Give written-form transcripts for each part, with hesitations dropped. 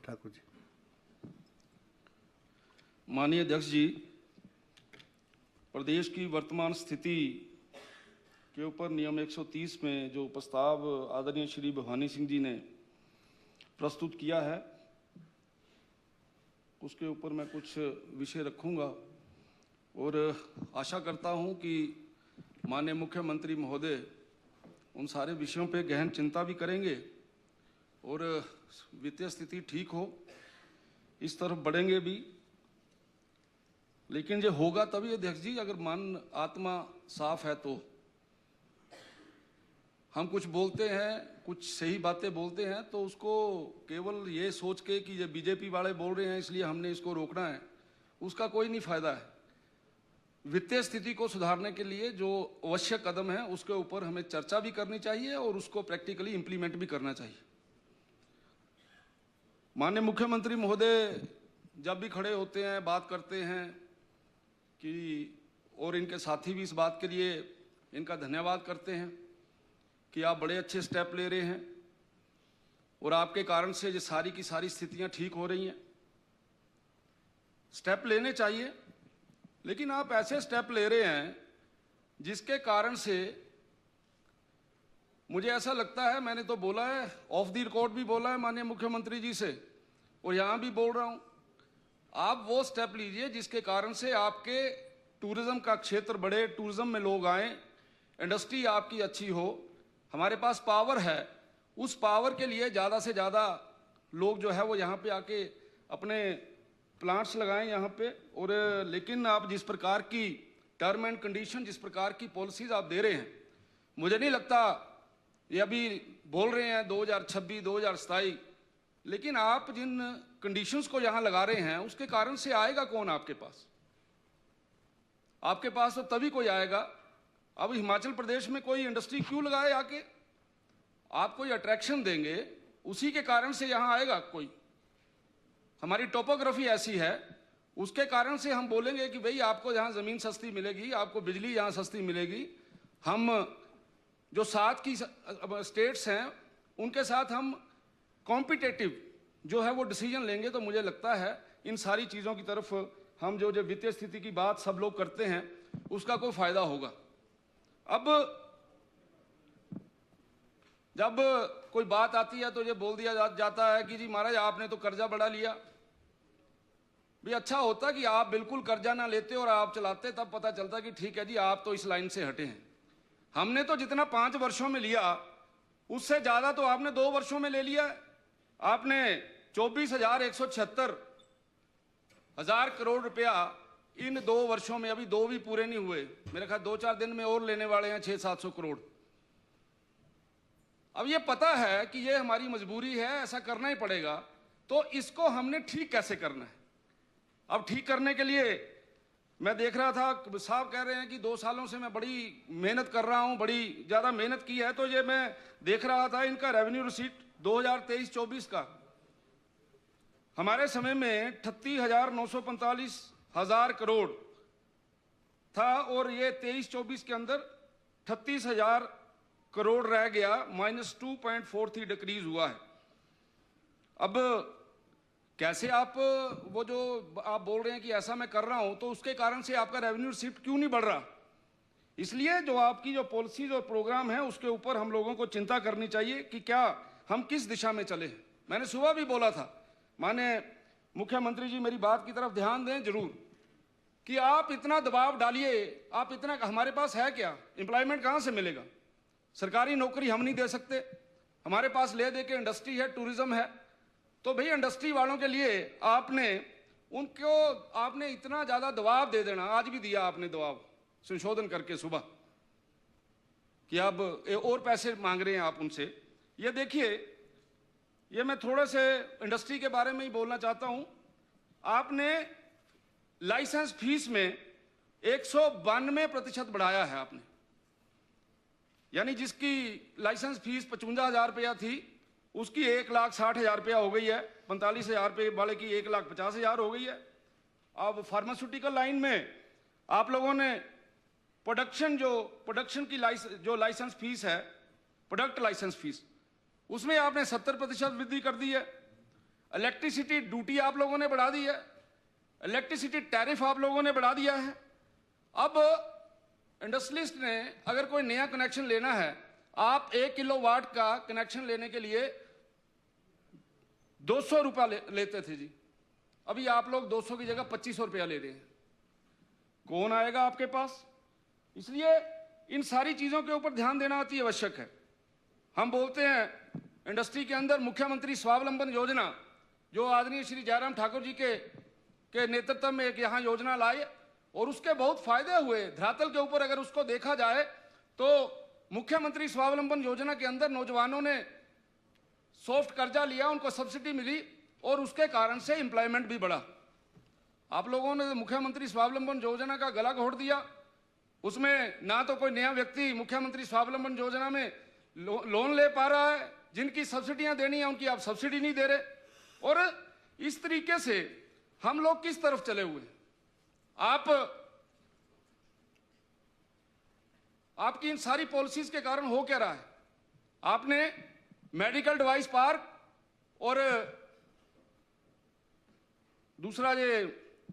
ठाकुर जी। माननीय अध्यक्ष जी, प्रदेश की वर्तमान स्थिति के ऊपर नियम 130 में जो प्रस्ताव आदरणीय श्री भवानी सिंह जी ने प्रस्तुत किया है, उसके ऊपर मैं कुछ विषय रखूंगा और आशा करता हूं कि माननीय मुख्यमंत्री महोदय उन सारे विषयों पे गहन चिंता भी करेंगे और वित्तीय स्थिति ठीक हो, इस तरफ बढ़ेंगे भी। लेकिन ये होगा तभी अध्यक्ष जी अगर मन आत्मा साफ है। तो हम कुछ बोलते हैं, कुछ सही बातें बोलते हैं, तो उसको केवल ये सोच के कि ये बीजेपी वाले बोल रहे हैं इसलिए हमने इसको रोकना है, उसका कोई नहीं फायदा है। वित्तीय स्थिति को सुधारने के लिए जो आवश्यक कदम है उसके ऊपर हमें चर्चा भी करनी चाहिए और उसको प्रैक्टिकली इंप्लीमेंट भी करना चाहिए। माननीय मुख्यमंत्री महोदय जब भी खड़े होते हैं, बात करते हैं कि, और इनके साथी भी इस बात के लिए इनका धन्यवाद करते हैं कि आप बड़े अच्छे स्टेप ले रहे हैं और आपके कारण से ये सारी की सारी स्थितियां ठीक हो रही हैं। स्टेप लेने चाहिए, लेकिन आप ऐसे स्टेप ले रहे हैं जिसके कारण से मुझे ऐसा लगता है, मैंने तो बोला है, ऑफ द रिकॉर्ड भी बोला है माननीय मुख्यमंत्री जी से और यहां भी बोल रहा हूं, आप वो स्टेप लीजिए जिसके कारण से आपके टूरिज्म का क्षेत्र बढ़े, टूरिज्म में लोग आए, इंडस्ट्री आपकी अच्छी हो। हमारे पास पावर है, उस पावर के लिए ज़्यादा से ज़्यादा लोग जो है वो यहाँ पे आके अपने प्लांट्स लगाएं यहाँ पे। और लेकिन आप जिस प्रकार की टर्म एंड कंडीशन, जिस प्रकार की पॉलिसीज आप दे रहे हैं, मुझे नहीं लगता, ये अभी बोल रहे हैं 2026 2027, लेकिन आप जिन कंडीशंस को यहाँ लगा रहे हैं उसके कारण से आएगा कौन आपके पास? आपके पास तो तभी कोई आएगा। अब हिमाचल प्रदेश में कोई इंडस्ट्री क्यों लगाए आके? आप कोई अट्रैक्शन देंगे, उसी के कारण से यहाँ आएगा कोई। हमारी टोपोग्राफी ऐसी है, उसके कारण से हम बोलेंगे कि भाई आपको यहाँ ज़मीन सस्ती मिलेगी, आपको बिजली यहाँ सस्ती मिलेगी। हम जो साथ की स्टेट्स हैं उनके साथ हम कॉम्पिटेटिव जो है वो डिसीजन लेंगे, तो मुझे लगता है इन सारी चीज़ों की तरफ हम जो वित्तीय स्थिति की बात सब लोग करते हैं उसका कोई फायदा होगा। अब जब कोई बात आती है तो ये बोल दिया जाता है कि जी महाराज आपने तो कर्जा बढ़ा लिया। भी अच्छा होता कि आप बिल्कुल कर्जा ना लेते और आप चलाते, तब पता चलता कि ठीक है जी आप तो इस लाइन से हटे हैं। हमने तो जितना 5 वर्षों में लिया उससे ज्यादा तो आपने 2 वर्षों में ले लिया है। आपने 24,176 करोड़ रुपया इन 2 वर्षों में, अभी 2 भी पूरे नहीं हुए, मेरे ख्याल 2-4 दिन में और लेने वाले हैं 600-700 करोड़। अब ये पता है कि ये हमारी मजबूरी है, ऐसा करना ही पड़ेगा, तो इसको हमने ठीक कैसे करना है? अब ठीक करने के लिए मैं देख रहा था, साहब कह रहे हैं कि 2 सालों से मैं बड़ी मेहनत कर रहा हूं, बड़ी ज्यादा मेहनत की है, तो ये मैं देख रहा था इनका रेवेन्यू रिसीट 2023-24 का हमारे समय में 38,945 करोड़ था और ये 23-24 के अंदर 38,000 करोड़ रह गया, -2.43 डिक्रीज हुआ है। अब कैसे आप वो जो आप बोल रहे हैं कि ऐसा मैं कर रहा हूं, तो उसके कारण से आपका रेवेन्यू रिसीप्ट क्यों नहीं बढ़ रहा? इसलिए जो आपकी जो पॉलिसीज और प्रोग्राम है उसके ऊपर हम लोगों को चिंता करनी चाहिए कि क्या हम किस दिशा में चले। मैंने सुबह भी बोला था, माननीय मुख्यमंत्री जी मेरी बात की तरफ ध्यान दें जरूर, कि आप इतना दबाव डालिए, आप इतना, हमारे पास है क्या? एम्प्लॉयमेंट कहां से मिलेगा? सरकारी नौकरी हम नहीं दे सकते, हमारे पास ले दे के इंडस्ट्री है, टूरिज्म है, तो भाई इंडस्ट्री वालों के लिए आपने इतना ज्यादा दबाव दे देना। आज भी दिया आपने दबाव, संशोधन करके सुबह, कि अब और पैसे मांग रहे हैं आप उनसे। ये देखिए, ये मैं थोड़े से इंडस्ट्री के बारे में ही बोलना चाहता हूं। आपने लाइसेंस फीस में 192% बढ़ाया है आपने, यानी जिसकी लाइसेंस फीस 55,000 रुपया थी उसकी 1,60,000 रुपया हो गई है, 45,000 रुपये वाले की 1,50,000 हो गई है। अब फार्मास्यूटिकल लाइन में आप लोगों ने प्रोडक्शन की लाइसेंस फीस है, प्रोडक्ट लाइसेंस फीस, उसमें आपने 70% वृद्धि कर दी है। इलेक्ट्रिसिटी ड्यूटी आप लोगों ने बढ़ा दी है, इलेक्ट्रिसिटी टैरिफ आप लोगों ने बढ़ा दिया है। अब इंडस्ट्रियलिस्ट ने अगर कोई नया कनेक्शन लेना है, आप 1 किलोवाट का कनेक्शन लेने के लिए 200 रुपया लेते थे जी, अभी आप लोग 200 की जगह 2500 रुपया ले रहे हैं। कौन आएगा आपके पास? इसलिए इन सारी चीजों के ऊपर ध्यान देना अति आवश्यक है। हम बोलते हैं इंडस्ट्री के अंदर मुख्यमंत्री स्वावलंबन योजना, जो आदरणीय श्री जयराम ठाकुर जी के नेतृत्व में एक यहाँ योजना लाई और उसके बहुत फायदे हुए। धरातल के ऊपर अगर उसको देखा जाए तो मुख्यमंत्री स्वावलंबन योजना के अंदर नौजवानों ने सॉफ्ट कर्जा लिया, उनको सब्सिडी मिली और उसके कारण से एम्प्लॉयमेंट भी बढ़ा। आप लोगों ने मुख्यमंत्री स्वावलंबन योजना का गला घोट दिया। उसमें ना तो कोई नया व्यक्ति मुख्यमंत्री स्वावलंबन योजना में लोन ले पा रहा है, जिनकी सब्सिडियां देनी है उनकी आप सब्सिडी नहीं दे रहे। और इस तरीके से हम लोग किस तरफ चले हुए? आपकी इन सारी पॉलिसीज के कारण हो क्या रहा है? आपने मेडिकल डिवाइस पार्क और दूसरा ये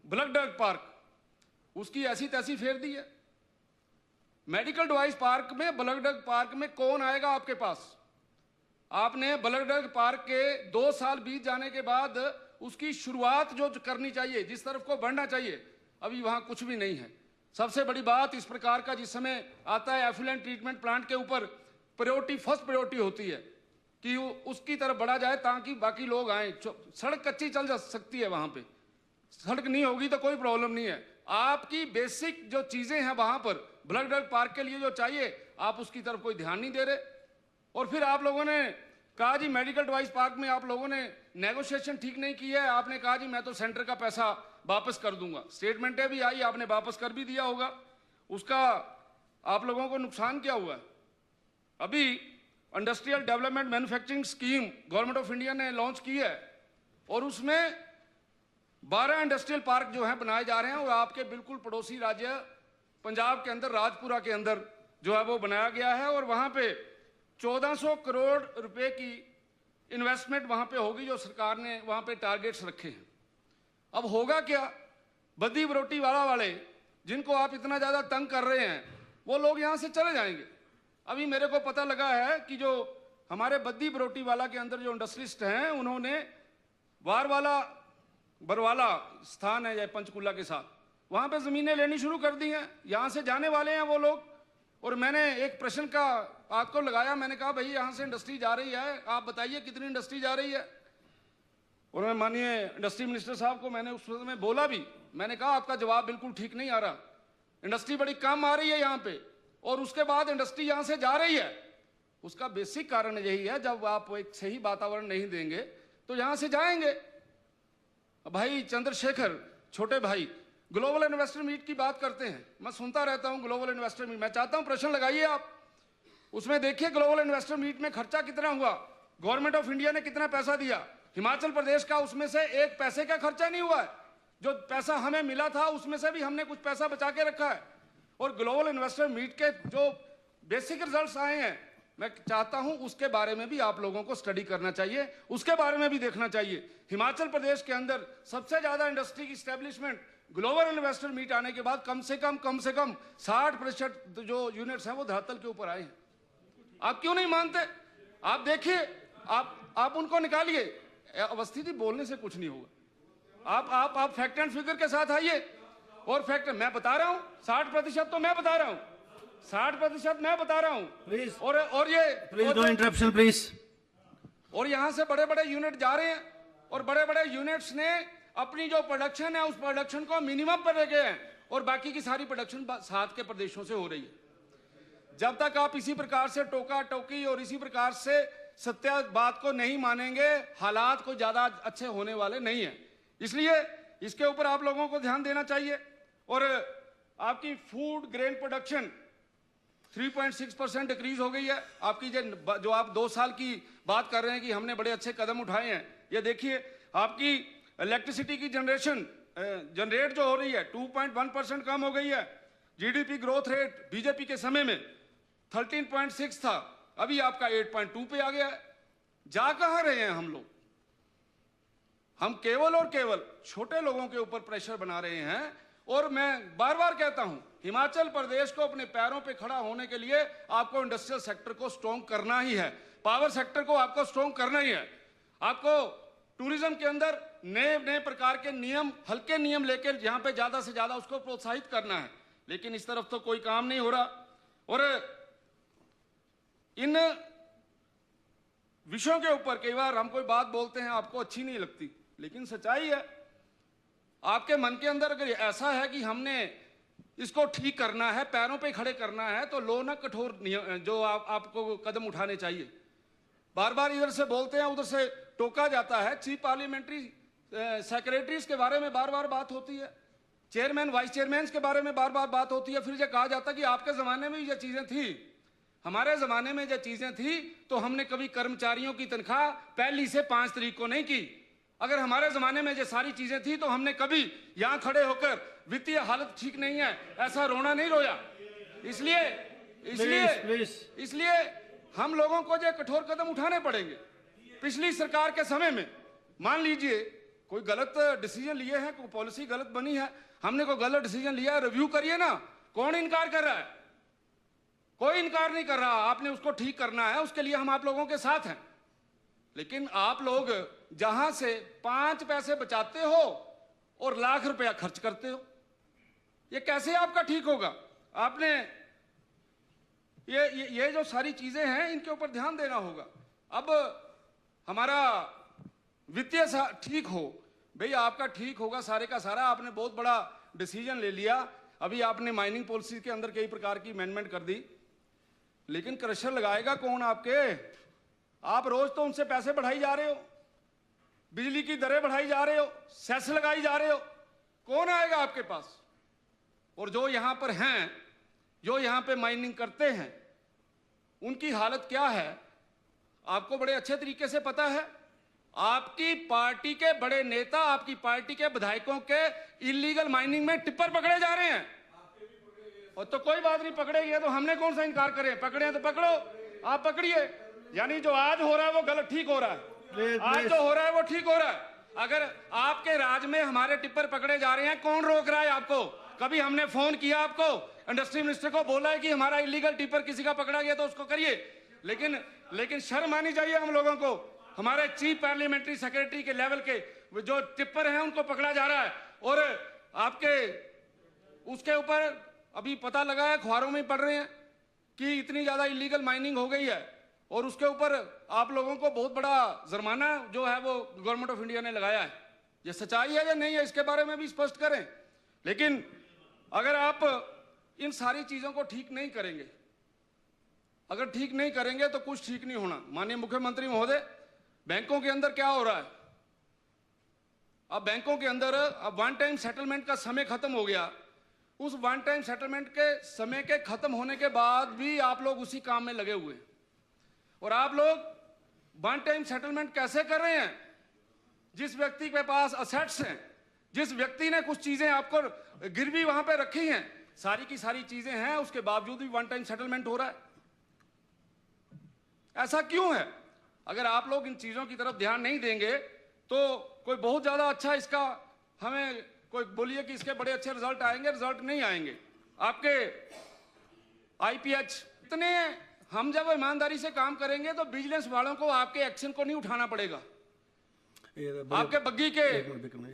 ब्लड ड्रग पार्क, उसकी ऐसी तैसी फेर दी है। मेडिकल डिवाइस पार्क में, ब्लड ड्रग पार्क में कौन आएगा आपके पास? आपने ब्लड ड्रग पार्क के 2 साल बीत जाने के बाद उसकी शुरुआत जो करनी चाहिए, जिस तरफ को बढ़ना चाहिए, अभी वहां कुछ भी नहीं है। सबसे बड़ी बात इस प्रकार का जिस समय आता है एफ्लुएंट ट्रीटमेंट प्लांट के ऊपर प्रायोरिटी, फर्स्ट प्रायोरिटी होती है कि उसकी तरफ बढ़ा जाए ताकि बाकी लोग आए। सड़क कच्ची चल जा सकती है, वहां पे सड़क नहीं होगी तो कोई प्रॉब्लम नहीं है। आपकी बेसिक जो चीजें हैं वहां पर ब्लड ड्रग पार्क के लिए जो चाहिए, आप उसकी तरफ कोई ध्यान नहीं दे रहे। और फिर आप लोगों ने कहा जी मेडिकल डिवाइस पार्क में आप लोगों ने नेगोशिएशन ठीक नहीं की है। आपने कहा जी मैं तो सेंटर का पैसा वापस कर दूंगा। स्टेटमेंटें भी आई, आपने वापस कर भी दिया होगा। उसका आप लोगों को नुकसान क्या हुआ? अभी industrial development manufacturing scheme government of India ने लॉन्च की है और उसमें 12 इंडस्ट्रियल पार्क जो हैं बनाए जा रहे हैं और आपके बिल्कुल पड़ोसी राज्य पंजाब के अंदर राजपुरा के अंदर जो है वो बनाया गया है और वहां पे 1400 करोड़ रुपए की इन्वेस्टमेंट वहां पे होगी, जो सरकार ने वहां पे टारगेट्स रखे हैं। अब होगा क्या? बद्दी बरोटी वाले जिनको आप इतना ज्यादा तंग कर रहे हैं, वो लोग यहां से चले जाएंगे। अभी मेरे को पता लगा है कि जो हमारे बद्दी बरोटी वाला के अंदर जो इंडस्ट्रियलिस्ट हैं, उन्होंने बरवाला स्थान है या पंचकुला के साथ, वहां पे जमीनें लेनी शुरू कर दी हैं। यहां से जाने वाले हैं वो लोग। और मैंने एक प्रश्न का आपको लगाया, मैंने कहा भाई यहां से इंडस्ट्री जा रही है, आप बताइए कितनी इंडस्ट्री जा रही है। और मैं माननीय इंडस्ट्री मिनिस्टर साहब को मैंने उस समय बोला भी, मैंने कहा आपका जवाब बिल्कुल ठीक नहीं आ रहा, इंडस्ट्री बड़ी कम आ रही है यहाँ पे और उसके बाद इंडस्ट्री यहां से जा रही है। उसका बेसिक कारण यही है, जब आप एक सही वातावरण नहीं देंगे तो यहां से जाएंगे। भाई चंद्रशेखर, छोटे भाई, ग्लोबल इन्वेस्टर मीट की बात करते हैं, मैं सुनता रहता हूं ग्लोबल इन्वेस्टर मीट। मैं चाहता हूं प्रश्न लगाइए आप, उसमें देखिए ग्लोबल इन्वेस्टर मीट में खर्चा कितना हुआ, गवर्नमेंट ऑफ इंडिया ने कितना पैसा दिया। हिमाचल प्रदेश का उसमें से 1 पैसे का खर्चा नहीं हुआ है। जो पैसा हमें मिला था उसमें से भी हमने कुछ पैसा बचा के रखा है। और ग्लोबल इन्वेस्टर मीट के जो बेसिक रिजल्ट्स आए हैं, मैं चाहता हूं उसके बारे में भी आप लोगों को स्टडी करना चाहिए, उसके बारे में भी देखना चाहिए। हिमाचल प्रदेश के अंदर सबसे ज्यादा इंडस्ट्री की स्टैब्लिशमेंट ग्लोबल इन्वेस्टर मीट आने के बाद कम से कम 60% जो यूनिट्स हैं वो धरातल के ऊपर आए हैं। आप क्यों नहीं मानते? आप देखिए, आप उनको निकालिए। अवस्थी जी, बोलने से कुछ नहीं होगा। आप फैक्ट एंड फिगर के साथ आइए। और फैक्ट मैं बता रहा हूं, 60% तो मैं बता रहा हूं, 60% मैं बता रहा हूं प्लीज। और ये प्लीज नो इंटरप्शन प्लीज। और यहां से बड़े बड़े यूनिट जा रहे हैं और बड़े बड़े यूनिट्स ने अपनी जो प्रोडक्शन है उस प्रोडक्शन को मिनिमम पर रखे हैं और बाकी की सारी प्रोडक्शन साथ के प्रदेशों से हो रही है। जब तक आप इसी प्रकार से टोका टोकी और इसी प्रकार से सत्य बात को नहीं मानेंगे, हालात को ज्यादा अच्छे होने वाले नहीं है। इसलिए इसके ऊपर आप लोगों को ध्यान देना चाहिए। और आपकी फूड ग्रेन प्रोडक्शन 3.6% डिक्रीज हो गई है। आपकी जो आप 2 साल की बात कर रहे हैं कि हमने बड़े अच्छे कदम उठाए हैं, ये देखिए आपकी इलेक्ट्रिसिटी की जनरेट जो हो रही है 2.1% कम हो गई है। जीडीपी ग्रोथ रेट बीजेपी के समय में 13.6 था, अभी आपका 8.2 पे आ गया है। जा कहां रहे हैं हम लोग? हम केवल और केवल छोटे लोगों के ऊपर प्रेशर बना रहे हैं। और मैं बार बार कहता हूं, हिमाचल प्रदेश को अपने पैरों पे खड़ा होने के लिए आपको इंडस्ट्रियल सेक्टर को स्ट्रॉन्ग करना ही है, पावर सेक्टर को आपको स्ट्रॉन्ग करना ही है। आपको टूरिज्म के अंदर नए नए प्रकार के नियम, हल्के नियम लेकर जहां पे ज्यादा से ज्यादा उसको प्रोत्साहित करना है, लेकिन इस तरफ तो कोई काम नहीं हो रहा। और इन विषयों के ऊपर कई बार हम कोई बात बोलते हैं, आपको अच्छी नहीं लगती, लेकिन सच्चाई है। आपके मन के अंदर अगर ऐसा है कि हमने इसको ठीक करना है, पैरों पे खड़े करना है, तो लो ना कठोर जो आपको कदम उठाने चाहिए। बार बार इधर से बोलते हैं, उधर से टोका जाता है। चीफ पार्लियामेंट्री सेक्रेटरीज के बारे में बार बार बात होती है, चेयरमैन वाइस चेयरमैन के बारे में बार बार बात होती है। फिर ये कहा जाता है कि आपके जमाने में ये चीजें थी, हमारे जमाने में जो चीजें थी तो हमने कभी कर्मचारियों की तनख्वाह पहली से 5 तारीख को नहीं की। अगर हमारे जमाने में जो सारी चीजें थी तो हमने कभी यहां खड़े होकर वित्तीय हालत ठीक नहीं है ऐसा रोना नहीं रोया। इसलिए इसलिए इसलिए हम लोगों को जो कठोर कदम उठाने पड़ेंगे। पिछली सरकार के समय में मान लीजिए कोई गलत डिसीजन लिए हैं, कोई पॉलिसी गलत बनी है, हमने कोई गलत डिसीजन लिया है, रिव्यू करिए ना। कौन इनकार कर रहा है? कोई इनकार नहीं कर रहा। आपने उसको ठीक करना है, उसके लिए हम आप लोगों के साथ हैं। लेकिन आप लोग जहां से 5 पैसे बचाते हो और लाख रुपया खर्च करते हो, ये कैसे आपका ठीक होगा? आपने ये जो सारी चीजें हैं इनके ऊपर ध्यान देना होगा। अब हमारा वित्तीय ठीक हो, भाई आपका ठीक होगा सारे का सारा। आपने बहुत बड़ा डिसीजन ले लिया, अभी आपने माइनिंग पॉलिसी के अंदर कई प्रकार की अमेंडमेंट कर दी, लेकिन क्रशर लगाएगा कौन आपके? आप रोज तो उनसे पैसे बढ़ाई जा रहे हो, बिजली की दरें बढ़ाई जा रहे हो, सेस लगाई जा रहे हो, कौन आएगा आपके पास? और जो यहां पर हैं, जो यहां पे माइनिंग करते हैं, उनकी हालत क्या है आपको बड़े अच्छे तरीके से पता है। आपकी पार्टी के बड़े नेता, आपकी पार्टी के विधायकों के इलीगल माइनिंग में टिप्पर पकड़े जा रहे हैं। और तो कोई बात नहीं, पकड़े गए तो हमने कौन सा इनकार करें? पकड़े हैं तो पकड़ो, आप पकड़िए। यानी जो आज हो रहा है वो गलत ठीक हो रहा है, आज जो हो रहा है वो ठीक हो रहा है। अगर आपके राज में हमारे टिप्पर पकड़े जा रहे हैं, कौन रोक रहा है आपको? कभी हमने फोन किया आपको, इंडस्ट्री मिनिस्टर को बोला है कि हमारा इलीगल टिप्पर किसी का पकड़ा गया तो उसको करिए? लेकिन शर्म आनी चाहिए हम लोगों को। हमारे चीफ पार्लियामेंट्री सेक्रेटरी के लेवल के जो टिप्पर हैं उनको पकड़ा जा रहा है। और आपके उसके ऊपर अभी पता लगा है, अखबारों में पढ़ रहे हैं कि इतनी ज्यादा इलीगल माइनिंग हो गई है और उसके ऊपर आप लोगों को बहुत बड़ा जुर्माना जो है वो गवर्नमेंट ऑफ इंडिया ने लगाया है। ये सच्चाई है या नहीं है, इसके बारे में भी स्पष्ट करें। लेकिन अगर आप इन सारी चीजों को ठीक नहीं करेंगे, अगर ठीक नहीं करेंगे तो कुछ ठीक नहीं होना। माननीय मुख्यमंत्री महोदय, बैंकों के अंदर क्या हो रहा है? अब बैंकों के अंदर अब वन टाइम सेटलमेंट का समय खत्म हो गया। उस वन टाइम सेटलमेंट के समय के खत्म होने के बाद भी आप लोग उसी काम में लगे हुए हैं। और आप लोग वन टाइम सेटलमेंट कैसे कर रहे हैं? जिस व्यक्ति के पास असेट्स हैं, जिस व्यक्ति ने कुछ चीजें आपको गिरवी वहां पे रखी हैं, सारी की सारी चीजें हैं, उसके बावजूद भी वन टाइम सेटलमेंट हो रहा है। ऐसा क्यों है? अगर आप लोग इन चीजों की तरफ ध्यान नहीं देंगे तो कोई बहुत ज्यादा अच्छा इसका हमें कोई बोलिए कि इसके बड़े अच्छे रिजल्ट आएंगे, रिजल्ट नहीं आएंगे। आपके आईपीएच इतने, हम जब ईमानदारी से काम करेंगे तो बिजनेस वालों को आपके एक्शन को नहीं उठाना पड़ेगा। आपके बग्गी के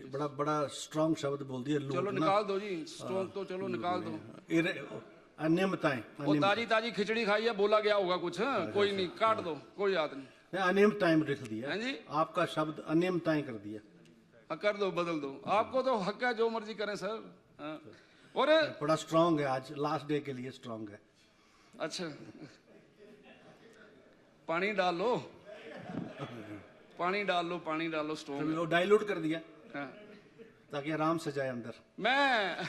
बड़ा बड़ा स्ट्रॉन्ग शब्द बोल दिया, चलो निकाल दो जी, स्ट्रॉन्ग तो चलो निकाल दो। अनियमिताएं, वो ताजी ताजी खिचड़ी खाई है, बोला गया होगा कुछ। कोई नहीं, काट दो, कोई बात नहीं। अनियमिताएं लिख दिया है जी, आपका शब्द अनियमिताएं कर दिया। कर दो, बदल दो, आपको तो हक है, जो मर्जी करें सर। और बड़ा स्ट्रॉन्ग है, आज लास्ट डे के लिए स्ट्रॉन्ग है। अच्छा, पानी डाल लो, पानी डाल लो, पानी डाल लो, स्ट्रॉन्ग डाइल्यूट कर दिया ताकि आराम से जाए अंदर। मैं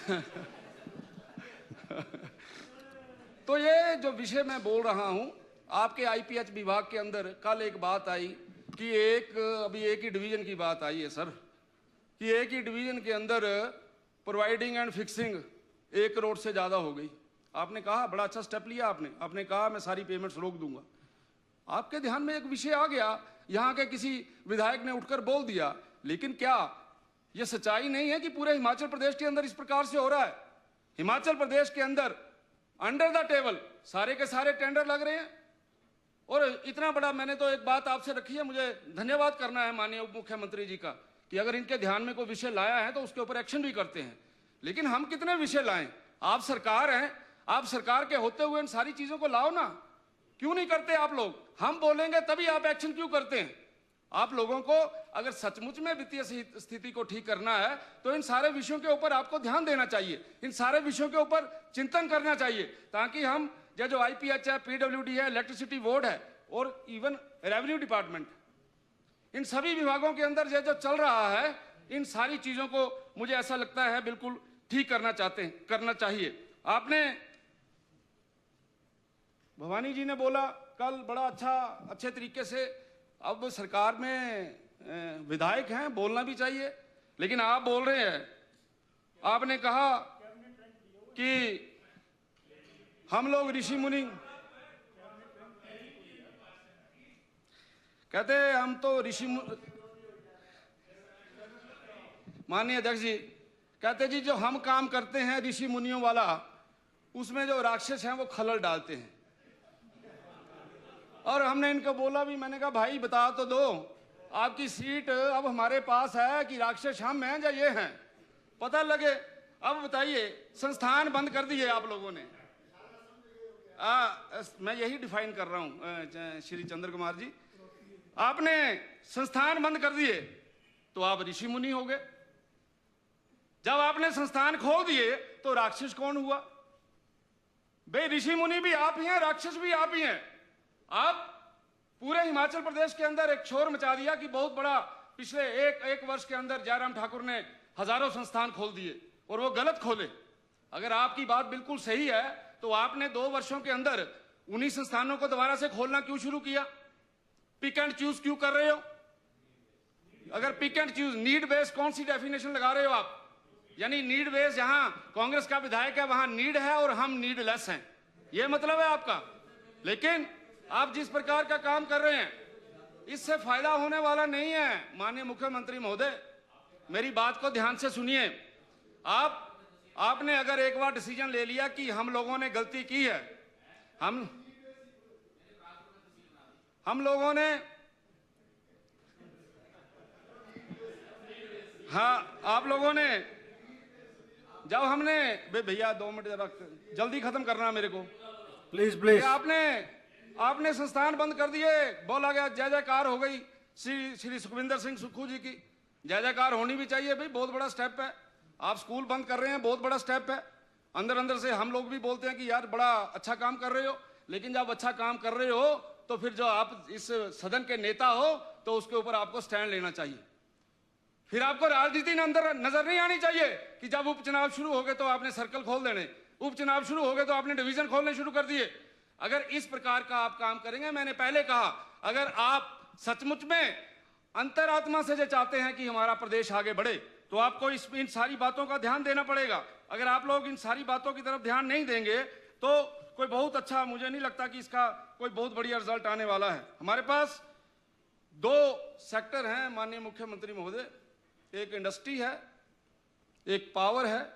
तो ये जो विषय मैं बोल रहा हूं, आपके आईपीएच विभाग के अंदर कल एक बात आई कि अभी एक ही डिवीजन की बात आई है सर, कि एक ही डिवीजन के अंदर प्रोवाइडिंग एंड फिक्सिंग 1 करोड़ से ज्यादा हो गई। आपने कहा बड़ा अच्छा स्टेप लिया आपने कहा मैं सारी पेमेंट्स रोक दूंगा। आपके ध्यान में एक विषय आ गया, यहाँ के किसी विधायक ने उठकर बोल दिया, लेकिन क्या यह सच्चाई नहीं है कि पूरे हिमाचल प्रदेश के अंदर इस प्रकार से हो रहा है? हिमाचल प्रदेश के अंदर अंडर द टेबल सारे के सारे टेंडर लग रहे हैं। और इतना बड़ा, मैंने तो एक बात आपसे रखी है, मुझे धन्यवाद करना है माननीय उप मुख्यमंत्री जी का कि अगर इनके ध्यान में कोई विषय लाया है तो उसके ऊपर एक्शन भी करते हैं। लेकिन हम कितने विषय लाएं? आप सरकार हैं, आप सरकार के होते हुए इन सारी चीजों को लाओ ना। क्यों नहीं करते आप लोग? हम बोलेंगे तभी आप एक्शन क्यों करते हैं? आप लोगों को अगर सचमुच में वित्तीय स्थिति को ठीक करना है तो इन सारे विषयों के ऊपर आपको ध्यान देना चाहिए, इन सारे विषयों के ऊपर चिंतन करना चाहिए, ताकि हम जो IPH है, PWD है, इलेक्ट्रिसिटी बोर्ड है और इवन रेवेन्यू डिपार्टमेंट, इन सभी विभागों के अंदर जो चल रहा है, इन सारी चीजों को मुझे ऐसा लगता है बिल्कुल ठीक करना चाहिए। आपने, भवानी जी ने बोला कल बड़ा अच्छे तरीके से, अब सरकार में विधायक हैं, बोलना भी चाहिए, लेकिन आप बोल रहे हैं, आपने कहा कि हम लोग ऋषि मुनि, कहते हैं हम तो ऋषि, माननीय अध्यक्ष जी कहते जी जो हम काम करते हैं ऋषि मुनियों वाला, उसमें जो राक्षस हैं वो खलल डालते हैं। और हमने इनको बोला भी, मैंने कहा भाई बता तो दो, आपकी सीट अब हमारे पास है कि राक्षस हम हैं या ये हैं, पता लगे। अब बताइए, संस्थान बंद कर दिए आप लोगों ने। मैं यही डिफाइन कर रहा हूं श्री चंद्र कुमार जी, आपने संस्थान बंद कर दिए तो आप ऋषि मुनि हो गए। जब आपने संस्थान खोल दिए तो राक्षस कौन हुआ? बे ऋषि मुनि भी आप ही हैं, राक्षस भी आप ही हैं। आप पूरे हिमाचल प्रदेश के अंदर एक शोर मचा दिया कि बहुत बड़ा, पिछले एक वर्ष के अंदर जयराम ठाकुर ने हजारों संस्थान खोल दिए और वो गलत खोले। अगर आपकी बात बिल्कुल सही है तो आपने 2 वर्षों के अंदर उन्हीं संस्थानों को दोबारा से खोलना क्यों शुरू किया? पिक एंड चूज क्यों कर रहे हो? अगर pick and choose, need based कौन सी डेफिनेशन लगा रहे हो आप? यानी नीड बेस्ड, जहां कांग्रेस का विधायक है वहां नीड है और हम नीडलेस हैं, ये मतलब है आपका। लेकिन आप जिस प्रकार का काम कर रहे हैं, इससे फायदा होने वाला नहीं है। माननीय मुख्यमंत्री महोदय, मेरी बात को ध्यान से सुनिए। आपने अगर एक बार डिसीजन ले लिया कि हम लोगों ने गलती की है, हम लोगों ने, हाँ आप लोगों ने, जब हमने, भैया 2 मिनट जरा जल्दी खत्म करना मेरे को प्लीज। आपने संस्थान बंद कर दिए, बोला गया जय जयकार हो गई श्री सुखविंदर सिंह सुक्खू जी की। जय जयकार होनी भी चाहिए भाई, बहुत बड़ा स्टेप है। आप स्कूल बंद कर रहे हैं, बहुत बड़ा स्टेप है। अंदर से हम लोग भी बोलते हैं कि यार बड़ा अच्छा काम कर रहे हो, लेकिन जब अच्छा काम कर रहे हो तो फिर जो आप इस सदन के नेता हो तो उसके ऊपर आपको स्टैंड लेना चाहिए। फिर आपको राजनीति अंदर नजर नहीं आनी चाहिए कि जब उपचुनाव शुरू हो गए तो आपने सर्कल खोल देने, उपचुनाव शुरू हो गए तो आपने डिवीजन खोलने शुरू कर दिए। अगर इस प्रकार का आप काम करेंगे, मैंने पहले कहा, अगर आप सचमुच में अंतरात्मा से जो चाहते हैं कि हमारा प्रदेश आगे बढ़े तो आपको इन सारी बातों का ध्यान देना पड़ेगा। अगर आप लोग इन सारी बातों की तरफ ध्यान नहीं देंगे तो कोई बहुत अच्छा, मुझे नहीं लगता कि इसका कोई बहुत बढ़िया रिजल्ट आने वाला है। हमारे पास 2 सेक्टर हैं माननीय मुख्यमंत्री महोदय, एक इंडस्ट्री है, एक पावर है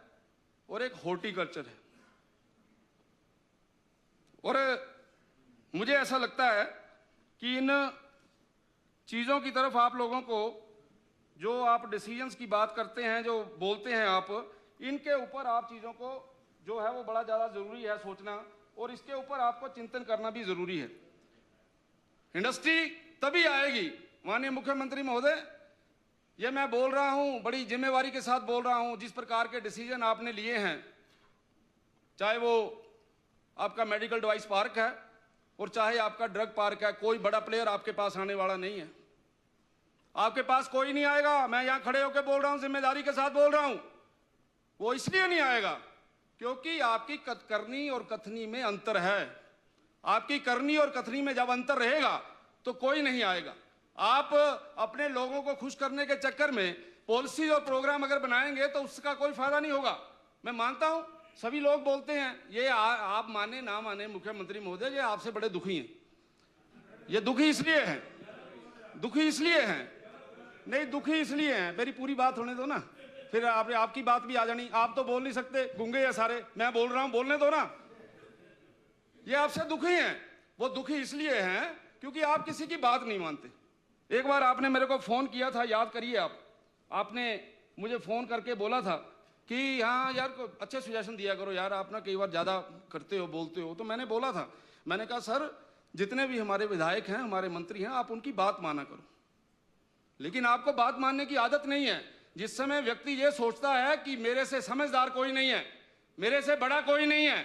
और एक हॉर्टिकल्चर है। और मुझे ऐसा लगता है कि इन चीजों की तरफ आप लोगों को, जो आप डिसीजंस की बात करते हैं, जो बोलते हैं आप, इनके ऊपर आप चीजों को जो है वो बड़ा ज्यादा जरूरी है सोचना, और इसके ऊपर आपको चिंतन करना भी जरूरी है। इंडस्ट्री तभी आएगी माननीय मुख्यमंत्री महोदय, ये मैं बोल रहा हूं, बड़ी जिम्मेवारी के साथ बोल रहा हूं, जिस प्रकार के डिसीजन आपने लिए हैं, चाहे वो आपका मेडिकल डिवाइस पार्क है और चाहे आपका ड्रग पार्क है, कोई बड़ा प्लेयर आपके पास आने वाला नहीं है। आपके पास कोई नहीं आएगा, मैं यहां खड़े होकर बोल रहा हूं, जिम्मेदारी के साथ बोल रहा हूं। वो इसलिए नहीं आएगा क्योंकि आपकी करनी और कथनी में अंतर है। आपकी करनी और कथनी में जब अंतर रहेगा तो कोई नहीं आएगा। आप अपने लोगों को खुश करने के चक्कर में पॉलिसी और प्रोग्राम अगर बनाएंगे तो उसका कोई फायदा नहीं होगा। मैं मानता हूं, सभी लोग बोलते हैं, ये आप माने ना माने मुख्यमंत्री महोदय, ये आपसे बड़े दुखी हैं। ये दुखी इसलिए हैं नहीं, दुखी इसलिए हैं, मेरी पूरी बात होने दो ना, फिर आपकी बात भी आ जानी। आप तो बोल नहीं सकते, गूंगे हैं सारे, मैं बोल रहा हूं, बोलने दो ना। ये आपसे दुखी हैं। वो दुखी इसलिए हैं क्योंकि आप किसी की बात नहीं मानते। एक बार आपने मेरे को फोन किया था, याद करिए आपने मुझे फोन करके बोला था कि हाँ यार अच्छे सजेशन दिया करो यार, आप ना कई बार ज्यादा करते हो, बोलते हो। तो मैंने बोला था, मैंने कहा सर जितने भी हमारे विधायक हैं, हमारे मंत्री हैं, आप उनकी बात माना करो। लेकिन आपको बात मानने की आदत नहीं है। जिस समय व्यक्ति ये सोचता है कि मेरे से समझदार कोई नहीं है, मेरे से बड़ा कोई नहीं है,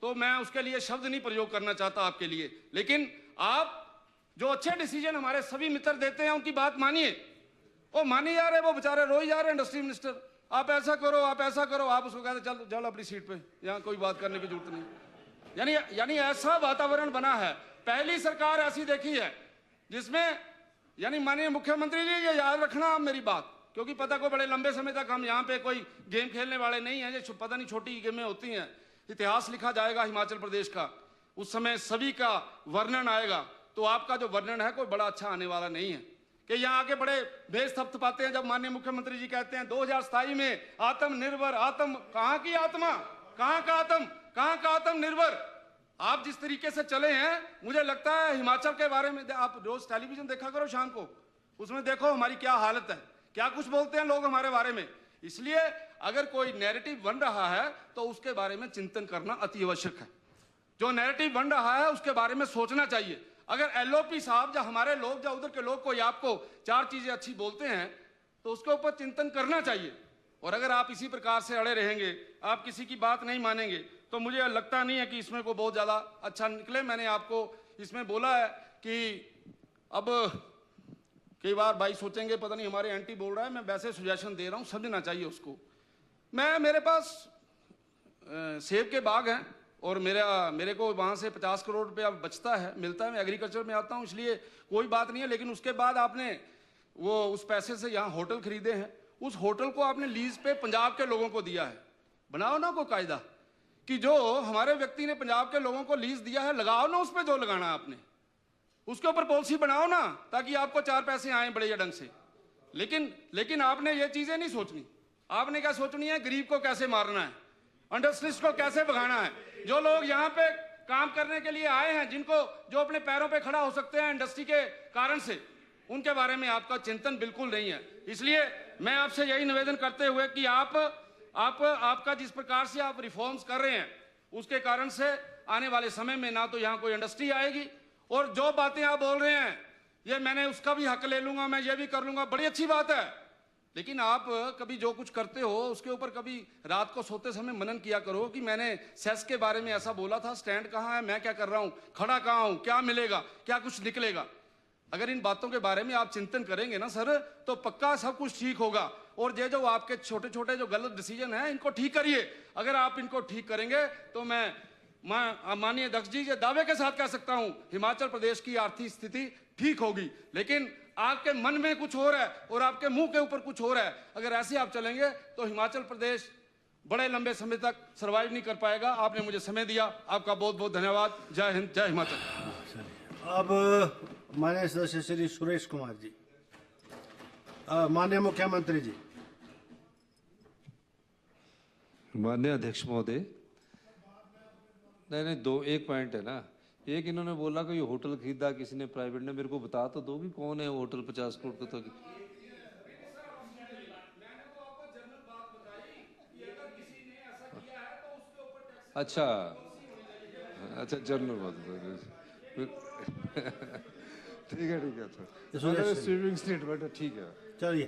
तो मैं उसके लिए शब्द नहीं प्रयोग करना चाहता आपके लिए। लेकिन आप जो अच्छे डिसीजन हमारे सभी मित्र देते हैं उनकी बात मानिए। वो मानी जा रहे, वो बेचारे रोई जा रहे हैं इंडस्ट्री मिनिस्टर, आप ऐसा करो, आप ऐसा करो। आप उसको कहते चल चल अपनी सीट पे, यहाँ कोई बात करने की जरूरत नहीं। यानी ऐसा वातावरण बना है। पहली सरकार ऐसी देखी है जिसमें, यानी माननीय मुख्यमंत्री जी ये याद रखना आप मेरी बात, क्योंकि पता को बड़े लंबे समय तक हम यहाँ पे कोई गेम खेलने वाले नहीं हैं। जो पता नहीं छोटी गेमें होती हैं। इतिहास लिखा जाएगा हिमाचल प्रदेश का, उस समय सभी का वर्णन आएगा। तो आपका जो वर्णन है कोई बड़ा अच्छा आने वाला नहीं है कि यहाँ आके बड़े बेस थपथपाते हैं जब माननीय मुख्यमंत्री जी कहते हैं 2027 में आत्मनिर्भर। कहाँ की आत्मा, कहाँ का आत्म, कहाँ का आत्मनिर्भर। आप जिस तरीके से चले हैं, मुझे लगता है हिमाचल के बारे में आप रोज टेलीविजन देखा करो शाम को, उसमें देखो हमारी क्या हालत है, क्या कुछ बोलते हैं लोग हमारे बारे में। इसलिए अगर कोई नैरेटिव बन रहा है तो उसके बारे में चिंतन करना अति आवश्यक है। जो नैरेटिव बन रहा है उसके बारे में सोचना चाहिए। अगर एलओपी साहब या हमारे लोग या उधर के लोग कोई आपको चार चीजें अच्छी बोलते हैं तो उसके ऊपर चिंतन करना चाहिए। और अगर आप इसी प्रकार से अड़े रहेंगे, आप किसी की बात नहीं मानेंगे, तो मुझे लगता नहीं है कि इसमें को बहुत ज्यादा अच्छा निकले। मैंने आपको इसमें बोला है कि अब कई बार भाई सोचेंगे पता नहीं हमारे एंटी बोल रहा है, मैं वैसे सजेशन दे रहा हूं, समझना चाहिए उसको। मेरे पास सेब के बाग हैं और मेरे को वहां से 50 करोड़ रुपया बचता है, मिलता है। मैं एग्रीकल्चर में आता हूं, इसलिए कोई बात नहीं है। लेकिन उसके बाद आपने वो उस पैसे से यहाँ होटल खरीदे हैं, उस होटल को आपने लीज पे पंजाब के लोगों को दिया है। बनाओ ना को कायदा कि जो हमारे व्यक्ति ने पंजाब के लोगों को लीज दिया है, लगाओ ना उस पर जो लगाना आपने, उसके ऊपर पॉलिसी बनाओ ना, ताकि आपको चार पैसे आए बड़े ढंग से। लेकिन आपने ये चीजें नहीं सोचनी। आपने क्या सोचनी है, गरीब को कैसे मारना है, इंडस्ट्रीज को कैसे भगाना है। जो लोग यहाँ पे काम करने के लिए आए हैं, जो अपने पैरों पे खड़ा हो सकते हैं इंडस्ट्री के कारण से, उनके बारे में आपका चिंतन बिल्कुल नहीं है। इसलिए मैं आपसे यही निवेदन करते हुए कि आपका जिस प्रकार से आप रिफॉर्म्स कर रहे हैं, उसके कारण से आने वाले समय में ना तो यहाँ कोई इंडस्ट्री आएगी, और जो बातें आप बोल रहे हैं ये मैंने उसका भी हक ले लूंगा, मैं ये भी कर लूंगा, बड़ी अच्छी बात है। लेकिन आप कभी जो कुछ करते हो उसके ऊपर कभी रात को सोते समय मनन किया करो कि मैंने सेस के बारे में ऐसा बोला था, स्टैंड कहाँ है, मैं क्या कर रहा हूं, खड़ा कहाँ हूं, क्या मिलेगा, क्या कुछ निकलेगा। अगर इन बातों के बारे में आप चिंतन करेंगे ना सर, तो पक्का सब कुछ ठीक होगा। और ये जो आपके छोटे छोटे जो गलत डिसीजन है, इनको ठीक करिए। अगर आप इनको ठीक करेंगे तो मैं माननीय अध्यक्ष जी ये दावे के साथ कह सकता हूं, हिमाचल प्रदेश की आर्थिक स्थिति ठीक होगी। लेकिन आपके मन में कुछ हो रहा है और आपके मुंह के ऊपर कुछ हो रहा है। अगर ऐसे आप चलेंगे तो हिमाचल प्रदेश बड़े लंबे समय तक सर्वाइव नहीं कर पाएगा। आपने मुझे समय दिया, आपका बहुत बहुत धन्यवाद। जय हिंद, जय हिमाचल। अब माननीय सदस्य श्री सुरेश कुमार जी, माननीय मुख्यमंत्री जी। माननीय अध्यक्ष महोदय, नहीं, एक पॉइंट है ना। एक इन्होंने बोला कि ये होटल खरीदा किसी ने प्राइवेट ने, मेरे को बता तो दो कि कौन है होटल 50 करोड़ का। तो अच्छा जनरल बात ठीक है। अच्छा स्वीपिंग स्टेटमेंट ठीक है, चलिए।